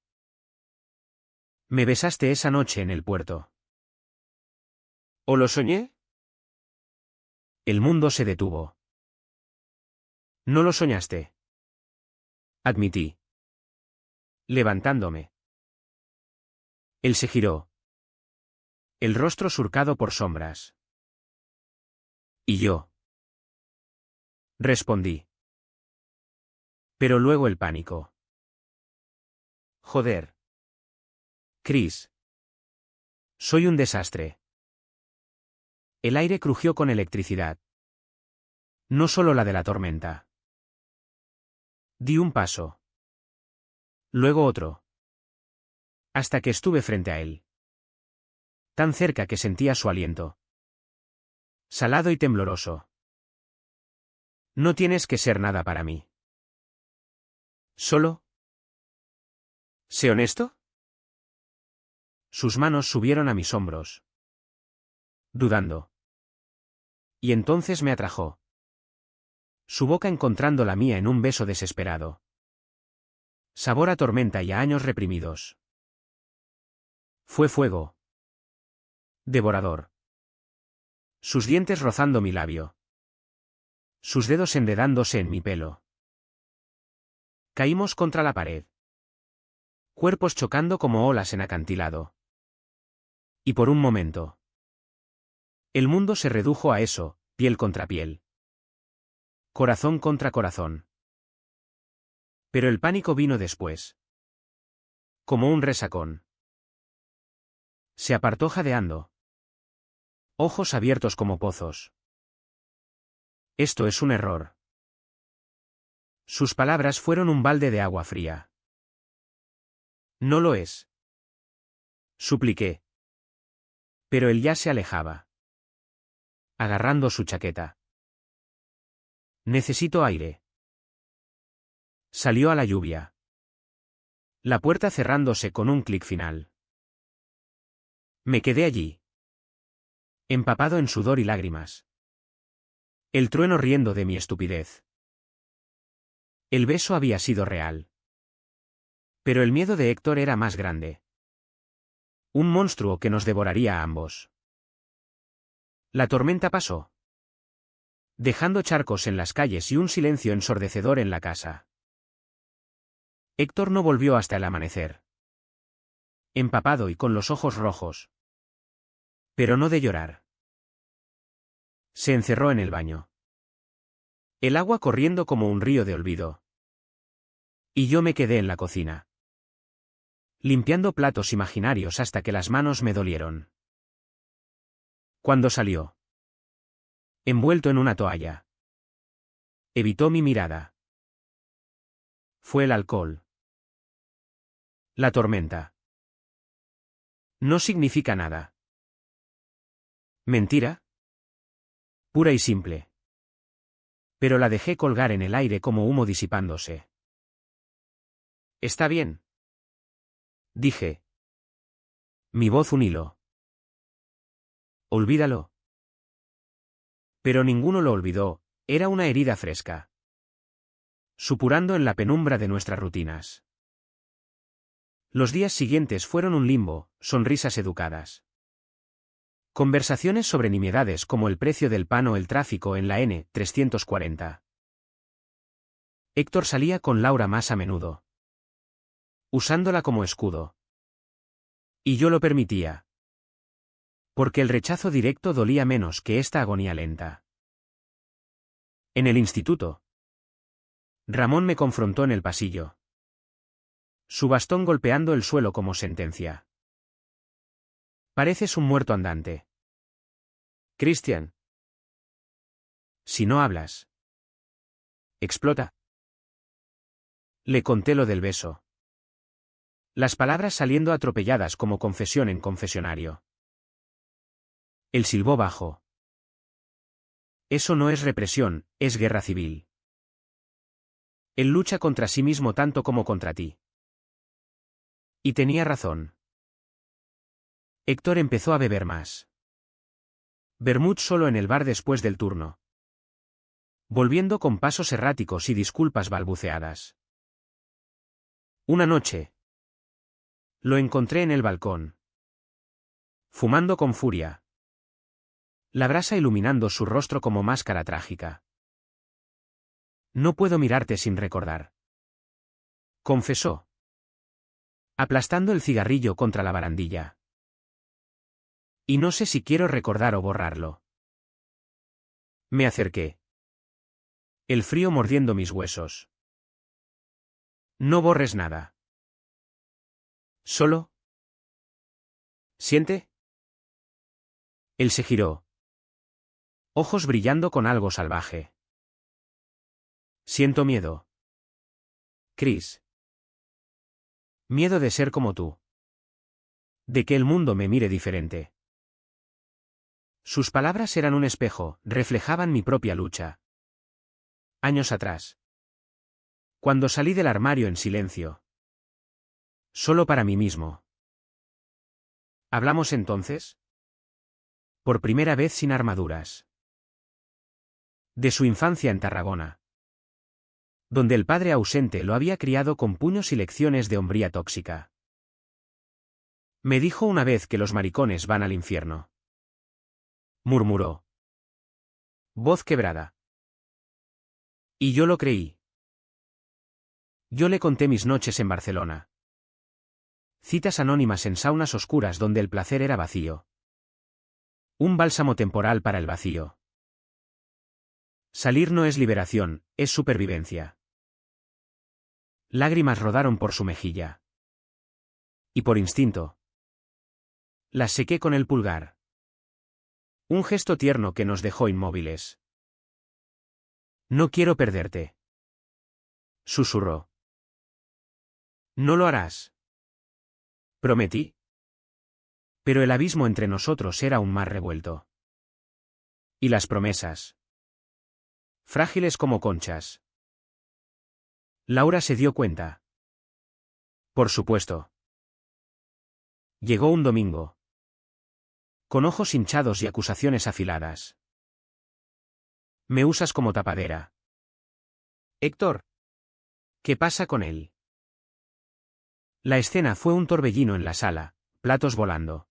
Me besaste esa noche en el puerto. ¿O lo soñé? El mundo se detuvo. No lo soñaste. Admití. Levantándome. Él se giró. El rostro surcado por sombras. ¿Y yo? Respondí. Pero luego el pánico. Joder. Chris. Soy un desastre. El aire crujió con electricidad. No solo la de la tormenta. Di un paso. Luego otro. Hasta que estuve frente a él. Tan cerca que sentía su aliento. Salado y tembloroso. No tienes que ser nada para mí. ¿Solo? ¿Sé honesto? Sus manos subieron a mis hombros. Dudando. Y entonces me atrajo. Su boca encontrando la mía en un beso desesperado. Sabor a tormenta y a años reprimidos. Fue fuego. Devorador. Sus dientes rozando mi labio. Sus dedos enredándose en mi pelo. Caímos contra la pared. Cuerpos chocando como olas en acantilado. Y por un momento. El mundo se redujo a eso, piel contra piel. Corazón contra corazón. Pero el pánico vino después. Como un resacón. Se apartó jadeando. Ojos abiertos como pozos. Esto es un error. Sus palabras fueron un balde de agua fría. No lo es. Supliqué. Pero él ya se alejaba. Agarrando su chaqueta. Necesito aire. Salió a la lluvia. La puerta cerrándose con un clic final. Me quedé allí. Empapado en sudor y lágrimas. El trueno riendo de mi estupidez. El beso había sido real. Pero el miedo de Héctor era más grande. Un monstruo que nos devoraría a ambos. La tormenta pasó. Dejando charcos en las calles y un silencio ensordecedor en la casa. Héctor no volvió hasta el amanecer. Empapado y con los ojos rojos. Pero no de llorar. Se encerró en el baño. El agua corriendo como un río de olvido. Y yo me quedé en la cocina. Limpiando platos imaginarios hasta que las manos me dolieron. Cuando salió. Envuelto en una toalla. Evitó mi mirada. Fue el alcohol. La tormenta. No significa nada. ¿Mentira? Pura y simple. Pero la dejé colgar en el aire como humo disipándose. Está bien. Dije. Mi voz un hilo. Olvídalo. Pero ninguno lo olvidó, era una herida fresca. Supurando en la penumbra de nuestras rutinas. Los días siguientes fueron un limbo, sonrisas educadas. Conversaciones sobre nimiedades como el precio del pan o el tráfico en la N340. Héctor salía con Laura más a menudo. Usándola como escudo. Y yo lo permitía. Porque el rechazo directo dolía menos que esta agonía lenta. En el instituto. Ramón me confrontó en el pasillo. Su bastón golpeando el suelo como sentencia. Pareces un muerto andante. Christian. Si no hablas. Explota. Le conté lo del beso. Las palabras saliendo atropelladas como confesión en confesionario. Él silbó bajo. Eso no es represión, es guerra civil. Él lucha contra sí mismo tanto como contra ti. Y tenía razón. Héctor empezó a beber más. Vermut solo en el bar después del turno. Volviendo con pasos erráticos y disculpas balbuceadas. Una noche. Lo encontré en el balcón. Fumando con furia. La brasa iluminando su rostro como máscara trágica. No puedo mirarte sin recordar. Confesó. Aplastando el cigarrillo contra la barandilla. Y no sé si quiero recordar o borrarlo. Me acerqué. El frío mordiendo mis huesos. No borres nada. Solo. ¿Siente? Él se giró. Ojos brillando con algo salvaje. Siento miedo. Chris. Miedo de ser como tú. De que el mundo me mire diferente. Sus palabras eran un espejo, reflejaban mi propia lucha. Años atrás. Cuando salí del armario en silencio. Solo para mí mismo. ¿Hablamos entonces? Por primera vez sin armaduras. De su infancia en Tarragona, donde el padre ausente lo había criado con puños y lecciones de hombría tóxica. Me dijo una vez que los maricones van al infierno. Murmuró. Voz quebrada. Y yo lo creí. Yo le conté mis noches en Barcelona. Citas anónimas en saunas oscuras donde el placer era vacío. Un bálsamo temporal para el vacío. Salir no es liberación, es supervivencia. Lágrimas rodaron por su mejilla. Y por instinto. Las sequé con el pulgar. Un gesto tierno que nos dejó inmóviles. No quiero perderte. Susurró. No lo harás. Prometí. Pero el abismo entre nosotros era un mar revuelto. Y las promesas. Frágiles como conchas. Laura se dio cuenta. Por supuesto. Llegó un domingo. Con ojos hinchados y acusaciones afiladas. Me usas como tapadera. Héctor. ¿Qué pasa con él? La escena fue un torbellino en la sala, platos volando.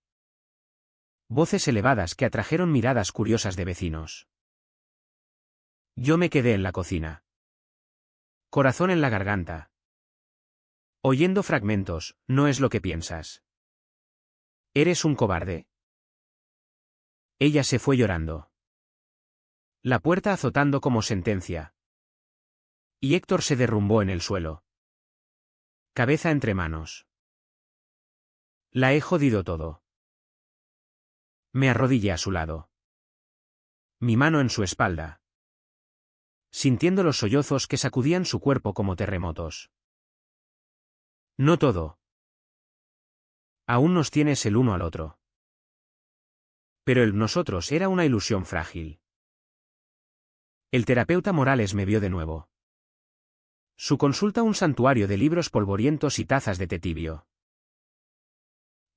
Voces elevadas que atrajeron miradas curiosas de vecinos. Yo me quedé en la cocina. Corazón en la garganta. Oyendo fragmentos, no es lo que piensas. Eres un cobarde. Ella se fue llorando. La puerta azotando como sentencia. Y Héctor se derrumbó en el suelo. Cabeza entre manos. La he jodido todo. Me arrodillé a su lado. Mi mano en su espalda. Sintiendo los sollozos que sacudían su cuerpo como terremotos. No todo. Aún nos tienes el uno al otro. Pero el nosotros era una ilusión frágil. El terapeuta Morales me vio de nuevo. Su consulta un santuario de libros polvorientos y tazas de té tibio.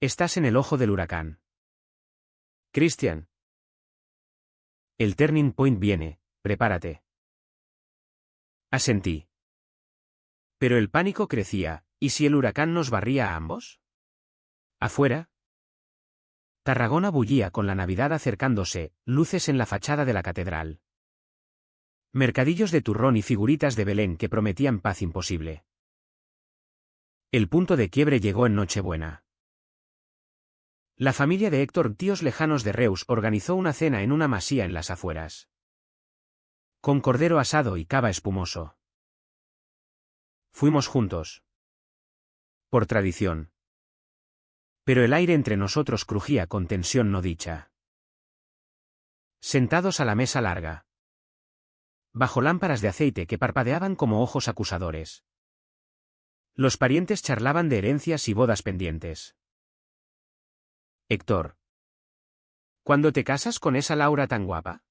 Estás en el ojo del huracán. Christian. El turning point viene, prepárate. Asentí. Pero el pánico crecía, ¿y si el huracán nos barría a ambos? Afuera. Tarragona bullía con la Navidad acercándose, luces en la fachada de la catedral. Mercadillos de turrón y figuritas de Belén que prometían paz imposible. El punto de quiebre llegó en Nochebuena. La familia de Héctor, tíos lejanos de Reus, organizó una cena en una masía en las afueras. Con cordero asado y cava espumoso. Fuimos juntos. Por tradición. Pero el aire entre nosotros crujía con tensión no dicha. Sentados a la mesa larga. Bajo lámparas de aceite que parpadeaban como ojos acusadores. Los parientes charlaban de herencias y bodas pendientes. Héctor. ¿Cuándo te casas con esa Laura tan guapa?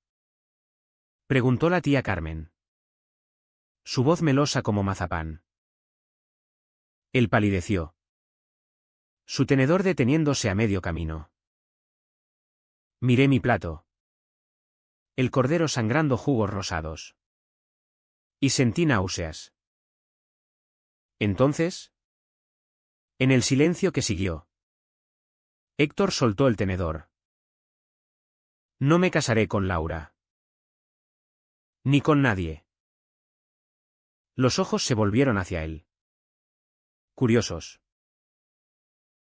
Preguntó la tía Carmen. Su voz melosa como mazapán. Él palideció. Su tenedor deteniéndose a medio camino. Miré mi plato. El cordero sangrando jugos rosados. Y sentí náuseas. Entonces. En el silencio que siguió. Héctor soltó el tenedor. No me casaré con Laura. Ni con nadie. Los ojos se volvieron hacia él. Curiosos.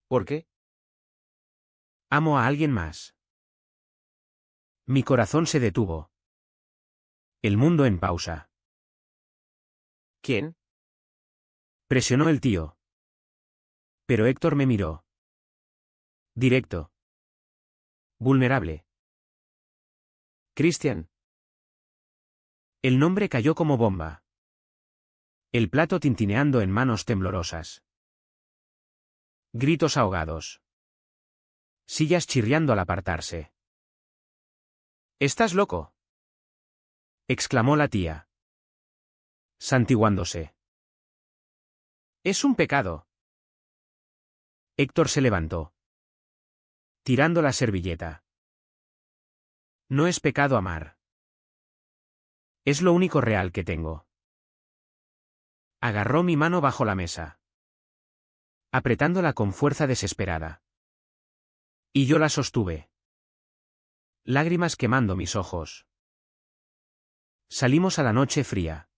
¿Por qué? Amo a alguien más. Mi corazón se detuvo. El mundo en pausa. ¿Quién? Presionó el tío. Pero Héctor me miró. Directo. Vulnerable. Christian. El nombre cayó como bomba. El plato tintineando en manos temblorosas. Gritos ahogados. Sillas chirriando al apartarse. ¿Estás loco? Exclamó la tía. Santiguándose. Es un pecado. Héctor se levantó. Tirando la servilleta. No es pecado amar. Es lo único real que tengo. Agarró mi mano bajo la mesa, apretándola con fuerza desesperada. Y yo la sostuve. Lágrimas quemando mis ojos. Salimos a la noche fría.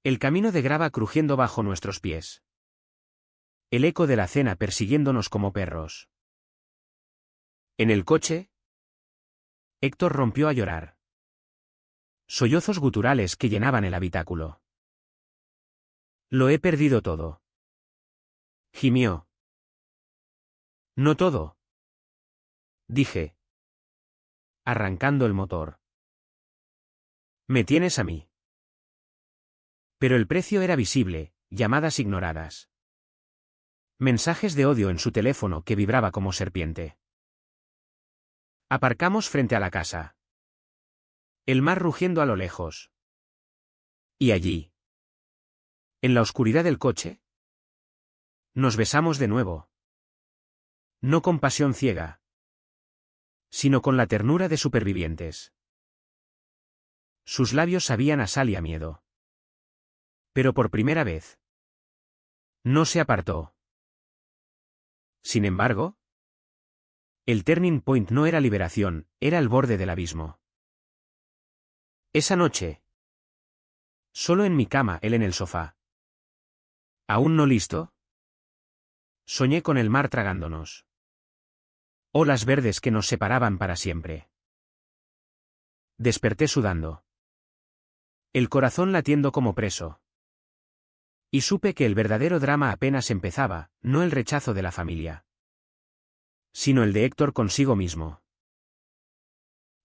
El camino de grava crujiendo bajo nuestros pies. El eco de la cena persiguiéndonos como perros. En el coche, Héctor rompió a llorar. Sollozos guturales que llenaban el habitáculo. Lo he perdido todo. Gimió. No todo. Dije, arrancando el motor. Me tienes a mí. Pero el precio era visible, llamadas ignoradas. Mensajes de odio en su teléfono que vibraba como serpiente. Aparcamos frente a la casa. El mar rugiendo a lo lejos. Y allí, en la oscuridad del coche, nos besamos de nuevo. No con pasión ciega, sino con la ternura de supervivientes. Sus labios sabían a sal y a miedo. Pero por primera vez, no se apartó. Sin embargo, el turning point no era liberación, era el borde del abismo. Esa noche, solo en mi cama, él en el sofá. ¿Aún no listo? Soñé con el mar tragándonos. Olas verdes que nos separaban para siempre. Desperté sudando. El corazón latiendo como preso. Y supe que el verdadero drama apenas empezaba, no el rechazo de la familia, sino el de Héctor consigo mismo.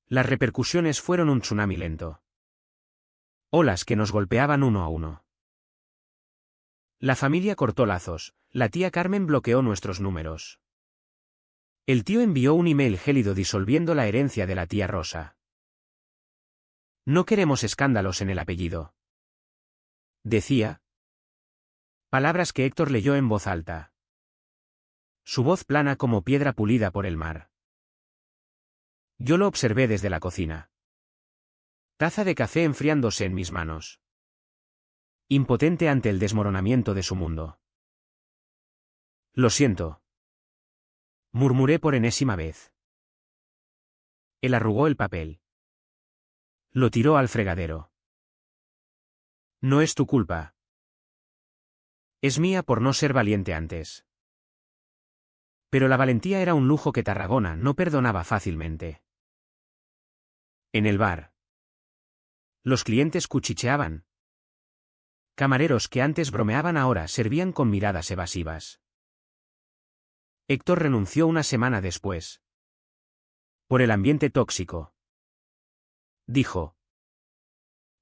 Las repercusiones fueron un tsunami lento. Olas que nos golpeaban uno a uno. La familia cortó lazos, la tía Carmen bloqueó nuestros números. El tío envió un email gélido disolviendo la herencia de la tía Rosa. No queremos escándalos en el apellido, decía. Palabras que Héctor leyó en voz alta. Su voz plana como piedra pulida por el mar. Yo lo observé desde la cocina. Taza de café enfriándose en mis manos. Impotente ante el desmoronamiento de su mundo. Lo siento, murmuré por enésima vez. Él arrugó el papel. Lo tiró al fregadero. No es tu culpa. Es mía por no ser valiente antes. Pero la valentía era un lujo que Tarragona no perdonaba fácilmente. En el bar. Los clientes cuchicheaban. Camareros que antes bromeaban ahora servían con miradas evasivas. Héctor renunció una semana después. Por el ambiente tóxico. Dijo.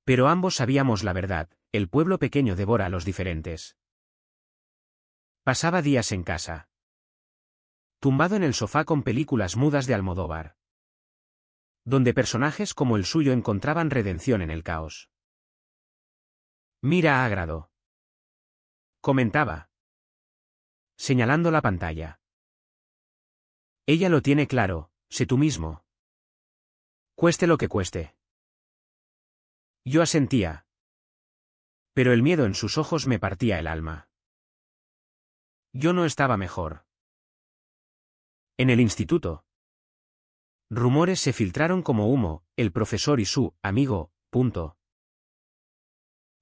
Pero ambos sabíamos la verdad, el pueblo pequeño devora a los diferentes. Pasaba días en casa. Tumbado en el sofá con películas mudas de Almodóvar. Donde personajes como el suyo encontraban redención en el caos. Mira a Agrado. Comentaba. Señalando la pantalla. Ella lo tiene claro, sé tú mismo. Cueste lo que cueste. Yo asentía. Pero el miedo en sus ojos me partía el alma. Yo no estaba mejor. En el instituto. Rumores se filtraron como humo, el profesor y su amigo, punto.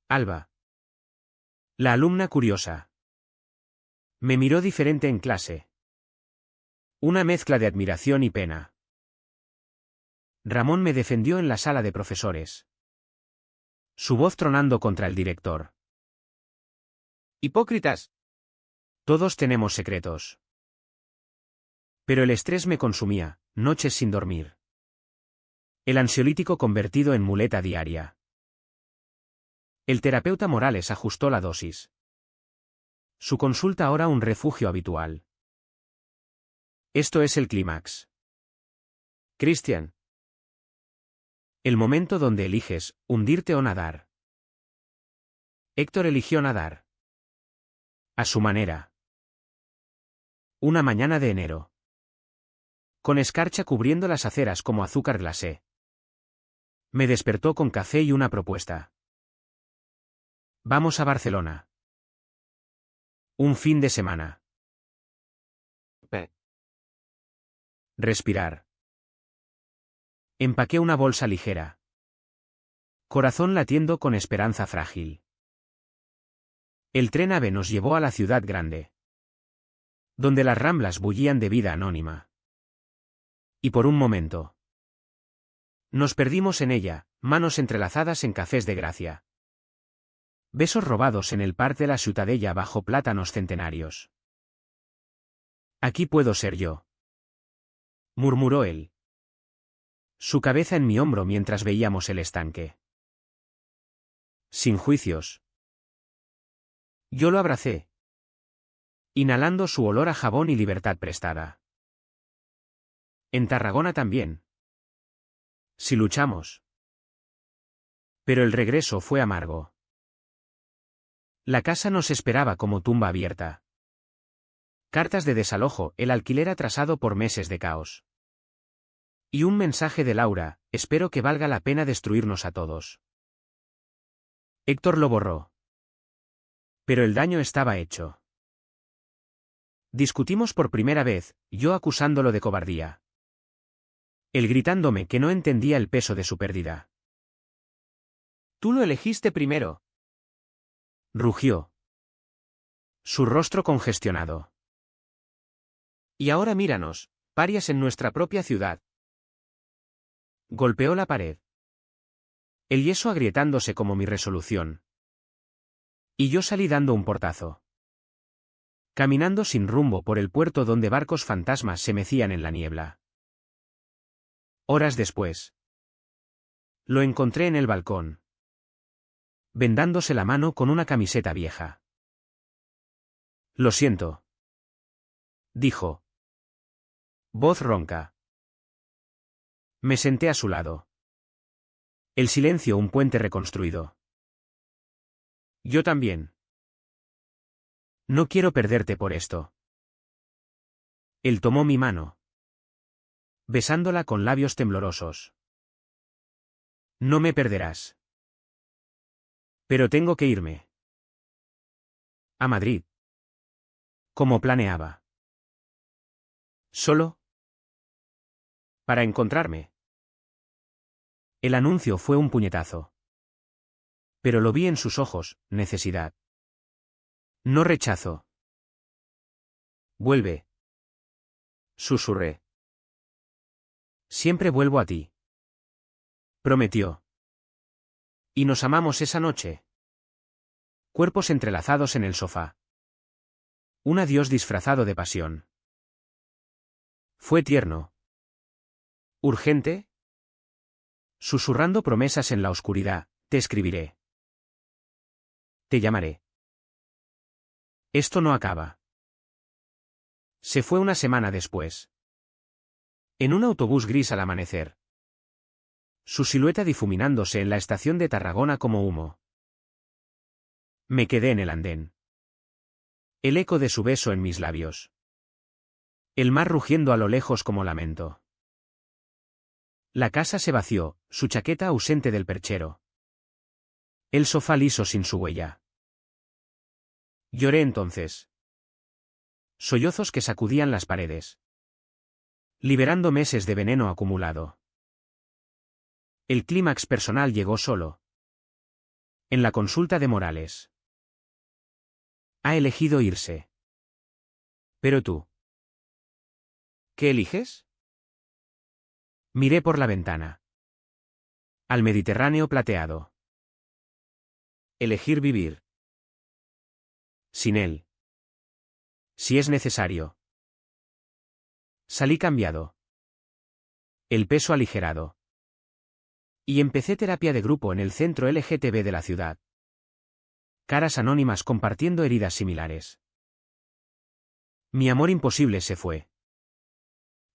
Alba. La alumna curiosa. Me miró diferente en clase. Una mezcla de admiración y pena. Ramón me defendió en la sala de profesores. Su voz tronando contra el director. Hipócritas. Todos tenemos secretos. Pero el estrés me consumía, noches sin dormir. El ansiolítico convertido en muleta diaria. El terapeuta Morales ajustó la dosis. Su consulta ahora un refugio habitual. Esto es el clímax. Christian. El momento donde eliges, hundirte o nadar. Héctor eligió nadar. A su manera. Una mañana de enero. Con escarcha cubriendo las aceras como azúcar glacé. Me despertó con café y una propuesta. Vamos a Barcelona. Un fin de semana. Respirar. Empaqué una bolsa ligera. Corazón latiendo con esperanza frágil. El tren AVE nos llevó a la ciudad grande, donde las ramblas bullían de vida anónima. Y por un momento nos perdimos en ella, manos entrelazadas en cafés de gracia. Besos robados en el Parc de la Ciutadella bajo plátanos centenarios. Aquí puedo ser yo, murmuró él. Su cabeza en mi hombro mientras veíamos el estanque. Sin juicios. Yo lo abracé, inhalando su olor a jabón y libertad prestada. En Tarragona también. Si luchamos. Pero el regreso fue amargo. La casa nos esperaba como tumba abierta. Cartas de desalojo, el alquiler atrasado por meses de caos. Y un mensaje de Laura: espero que valga la pena destruirnos a todos. Héctor lo borró. Pero el daño estaba hecho. Discutimos por primera vez, yo acusándolo de cobardía. Él gritándome que no entendía el peso de su pérdida. Tú lo elegiste primero. Rugió. Su rostro congestionado. Y ahora míranos, parias en nuestra propia ciudad. Golpeó la pared. El yeso agrietándose como mi resolución. Y yo salí dando un portazo. Caminando sin rumbo por el puerto donde barcos fantasmas se mecían en la niebla. Horas después. Lo encontré en el balcón, vendándose la mano con una camiseta vieja. Lo siento, dijo. Voz ronca. Me senté a su lado. El silencio un puente reconstruido. Yo también. No quiero perderte por esto. Él tomó mi mano, besándola con labios temblorosos. No me perderás. Pero tengo que irme. A Madrid. Como planeaba. ¿Solo? Para encontrarme. El anuncio fue un puñetazo. Pero lo vi en sus ojos: necesidad. No rechazo. Vuelve. Susurré. Siempre vuelvo a ti. Prometió. Y nos amamos esa noche. Cuerpos entrelazados en el sofá. Un adiós disfrazado de pasión. Fue tierno. ¿Urgente? Susurrando promesas en la oscuridad: te escribiré. Te llamaré. Esto no acaba. Se fue una semana después. En un autobús gris al amanecer. Su silueta difuminándose en la estación de Tarragona como humo. Me quedé en el andén. El eco de su beso en mis labios. El mar rugiendo a lo lejos como lamento. La casa se vació, su chaqueta ausente del perchero. El sofá liso sin su huella. Lloré entonces. Sollozos que sacudían las paredes, liberando meses de veneno acumulado. El clímax personal llegó solo. En la consulta de Morales. Ha elegido irse. Pero tú. ¿Qué eliges? Miré por la ventana. Al Mediterráneo plateado. Elegir vivir. Sin él. Si es necesario. Salí cambiado. El peso aligerado. Y empecé terapia de grupo en el centro LGTB de la ciudad. Caras anónimas compartiendo heridas similares. Mi amor imposible se fue.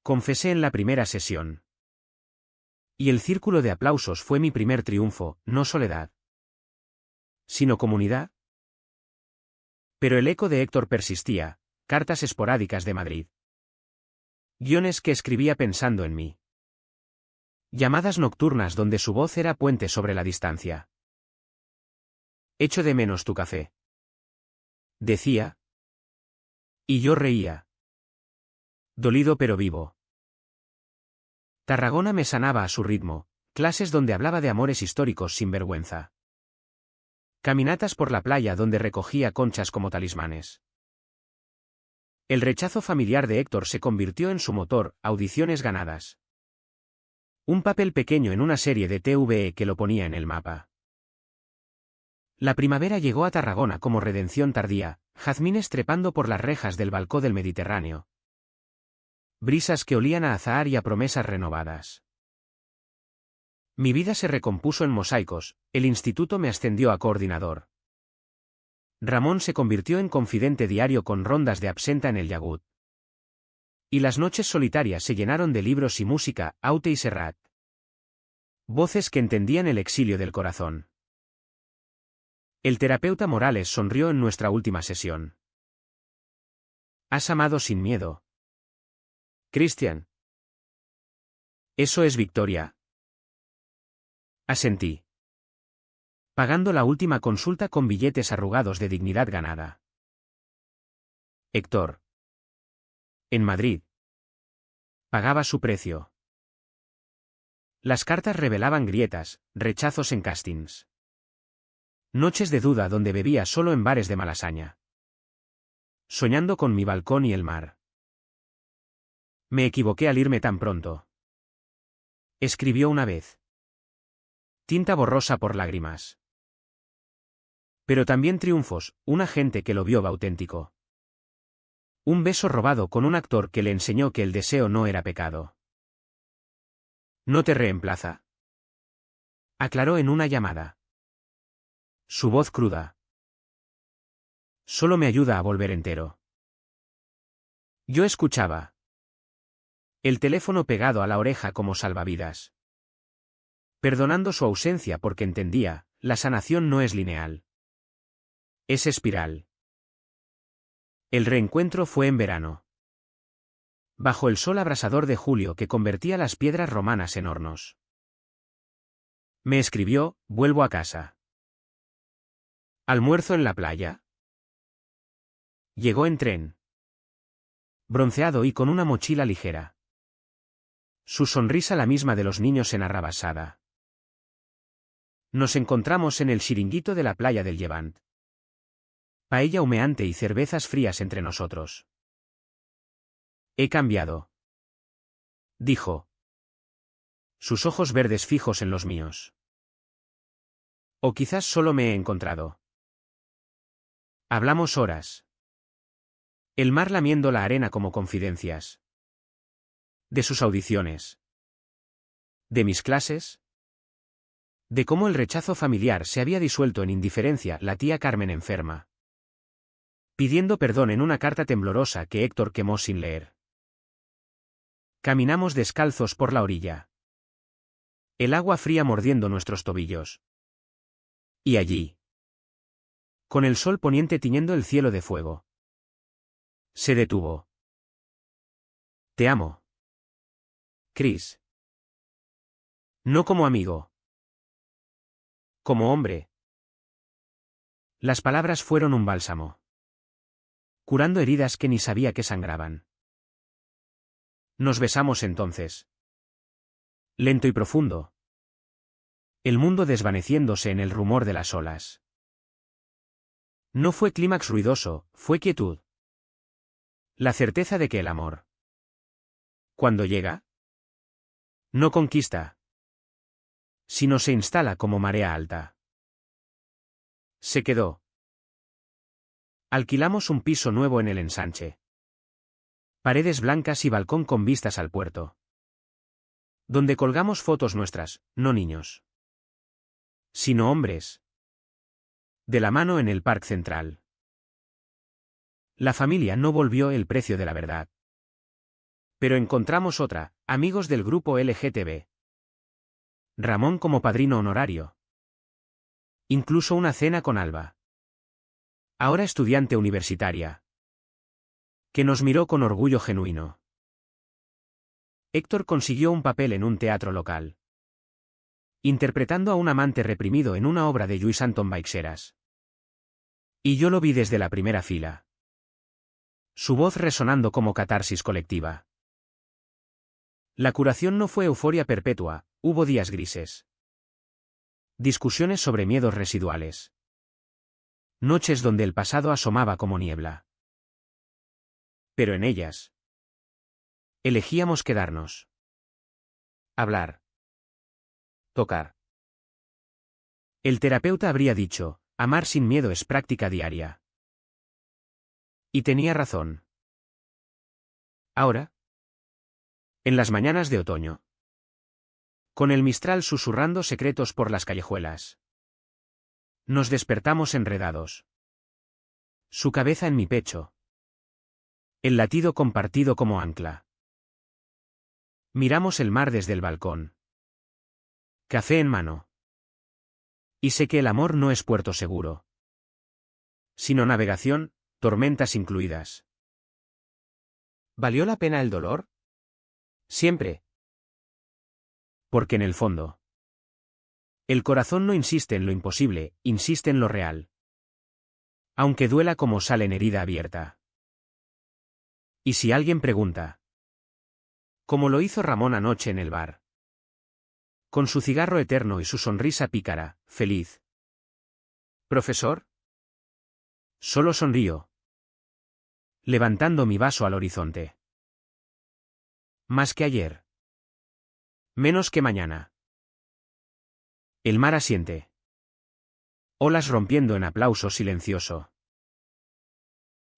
Confesé en la primera sesión. Y el círculo de aplausos fue mi primer triunfo, no soledad, sino comunidad. Pero el eco de Héctor persistía: cartas esporádicas de Madrid. Guiones que escribía pensando en mí. Llamadas nocturnas donde su voz era puente sobre la distancia. Echo de menos tu café. Decía. Y yo reía. Dolido pero vivo. Tarragona me sanaba a su ritmo, clases donde hablaba de amores históricos sin vergüenza. Caminatas por la playa donde recogía conchas como talismanes. El rechazo familiar de Héctor se convirtió en su motor, audiciones ganadas. Un papel pequeño en una serie de TVE que lo ponía en el mapa. La primavera llegó a Tarragona como redención tardía, jazmines trepando por las rejas del balcón del Mediterráneo. Brisas que olían a azahar y a promesas renovadas. Mi vida se recompuso en mosaicos, el instituto me ascendió a coordinador. Ramón se convirtió en confidente diario con rondas de absenta en el Llagut. Y las noches solitarias se llenaron de libros y música, Aute y Serrat. Voces que entendían el exilio del corazón. El terapeuta Morales sonrió en nuestra última sesión. Has amado sin miedo. Cristian. Eso es victoria. Asentí. Pagando la última consulta con billetes arrugados de dignidad ganada. Héctor. En Madrid. Pagaba su precio. Las cartas revelaban grietas, rechazos en castings. Noches de duda donde bebía solo en bares de Malasaña. Soñando con mi balcón y el mar. Me equivoqué al irme tan pronto. Escribió una vez. Tinta borrosa por lágrimas. Pero también triunfos, una gente que lo vio auténtico. Un beso robado con un actor que le enseñó que el deseo no era pecado. No te reemplaza. Aclaró en una llamada. Su voz cruda. Solo me ayuda a volver entero. Yo escuchaba. El teléfono pegado a la oreja como salvavidas. Perdonando su ausencia porque entendía, la sanación no es lineal. Es espiral. El reencuentro fue en verano. Bajo el sol abrasador de julio que convertía las piedras romanas en hornos. Me escribió, vuelvo a casa. ¿Almuerzo en la playa? Llegó en tren. Bronceado y con una mochila ligera. Su sonrisa la misma de los niños en Arrabasada. Nos encontramos en el chiringuito de la playa del Levant. Paella humeante y cervezas frías entre nosotros. He cambiado. Dijo. Sus ojos verdes fijos en los míos. O quizás solo me he encontrado. Hablamos horas. El mar lamiendo la arena como confidencias. De sus audiciones. De mis clases. De cómo el rechazo familiar se había disuelto en indiferencia, la tía Carmen enferma. Pidiendo perdón en una carta temblorosa que Héctor quemó sin leer. Caminamos descalzos por la orilla. El agua fría mordiendo nuestros tobillos. Y allí. Con el sol poniente tiñendo el cielo de fuego. Se detuvo. Te amo. Chris. No como amigo. Como hombre. Las palabras fueron un bálsamo. Curando heridas que ni sabía que sangraban. Nos besamos entonces. Lento y profundo. El mundo desvaneciéndose en el rumor de las olas. No fue clímax ruidoso, fue quietud. La certeza de que el amor, cuando llega, no conquista, sino se instala como marea alta. Se quedó. Alquilamos un piso nuevo en el ensanche. Paredes blancas y balcón con vistas al puerto. Donde colgamos fotos nuestras, no niños. Sino hombres. De la mano en el Parque Central. La familia no volvió el precio de la verdad. Pero encontramos otra, amigos del grupo LGTB. Ramón como padrino honorario. Incluso una cena con Alba. Ahora estudiante universitaria. Que nos miró con orgullo genuino. Héctor consiguió un papel en un teatro local. interpretando a un amante reprimido en una obra de Lluís Anton Baixeras. Y yo lo vi desde la primera fila. Su voz resonando como catarsis colectiva. La curación no fue euforia perpetua, hubo días grises. Discusiones sobre miedos residuales. Noches donde el pasado asomaba como niebla. Pero en ellas elegíamos quedarnos. Hablar. Tocar. El terapeuta habría dicho, amar sin miedo es práctica diaria. Y tenía razón. Ahora, en las mañanas de otoño, con el mistral susurrando secretos por las callejuelas, nos despertamos enredados. Su cabeza en mi pecho. El latido compartido como ancla. Miramos el mar desde el balcón. Café en mano. Y sé que el amor no es puerto seguro, sino navegación, tormentas incluidas. ¿Valió la pena el dolor? Siempre. Porque en el fondo, el corazón no insiste en lo imposible, insiste en lo real. Aunque duela como sal en herida abierta. Y si alguien pregunta, como lo hizo Ramón anoche en el bar, con su cigarro eterno y su sonrisa pícara, feliz. ¿Profesor? Solo sonrío, levantando mi vaso al horizonte. Más que ayer. Menos que mañana. El mar asiente. Olas rompiendo en aplauso silencioso.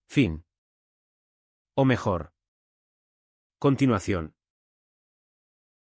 Fin. O mejor. Continuación.